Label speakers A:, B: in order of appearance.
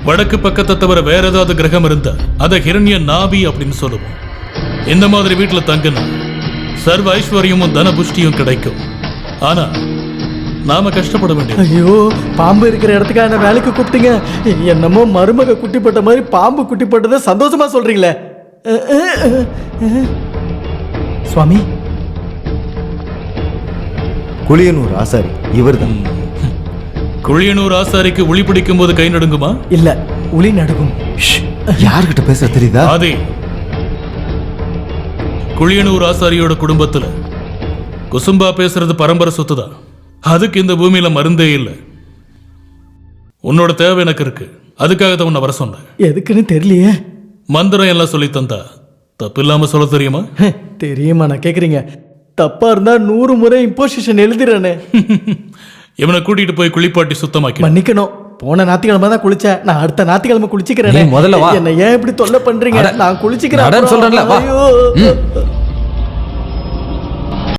A: வடக்கு பக்கத்தை தவிர வேற ஏதாவது கிரகம் இருந்தா அதை ஹிரண்ய நாபி அப்படின்னு சொல்லுவோம். இந்த மாதிரி வீட்டுல தங்குனா சர்வ ஐஸ்வர்யமும் தனபுஷ்டியும் கிடைக்கும். ஆனா நாம கஷ்டப்பட வேண்டியது.
B: ஐயோ, பாம்பு இருக்கிற இடத்துக்காக என்ன வேலைக்கு கூப்பிட்டீங்க? என்னமோ மருமக குட்டி போட்ட மாதிரி பாம்பு குட்டி போட்டதை சந்தோஷமா சொல்றீங்களே. சுவாமி,
C: குளியனூர் ஆசாரி இவர்தான்.
A: குளியனூர் ஆசாரிக்கு உளி பிடிக்கும் போது கை நடுங்குமா?
B: இல்ல, உளி நடுக்கும்.
C: யார்கிட்ட பேச தெரியுதா?
A: அதே குளியனூர் ஆசாரியோட குடும்பத்துல குசும்பா பேசுறது பரம்பரை சொத்துதான். அதுக்கு இந்த பூமியில மருந்தே இல்லை. உன்னோட தேவை எனக்கு இருக்கு, அதுக்காக தான் உன்னை வர சொன்னேன்.
B: எதுக்குன்னு தெரியலையே.
A: மந்திரம் எல்லாம் சொல்லி தந்தா தப்பு இல்லாம சொல்ல தெரியுமா?
B: தெரியுமா? நான் கேக்குறீங்க. தப்பா இருந்தா 100 முறை இம்போசிஷன் எழுதிறேனே.
A: இவனை கூட்டிட்டு போய் குளிப்பாட்டி சுத்தமாக்கி.
B: மன்னிக்கணும், போன ஞாயிற்றுக்கிழமை தான் குளிச்சேன். நான் அடுத்த ஞாயிற்றுக்கிழமை குளிச்சுக்கிறேன்.
C: முதல்ல வா.
B: என்ன ஏன் இப்படி தொல்லை பண்றீங்க? நான் குளிச்சுக்கிறேன்
C: சொல்றேன்ல, வா.
B: ஐயோ.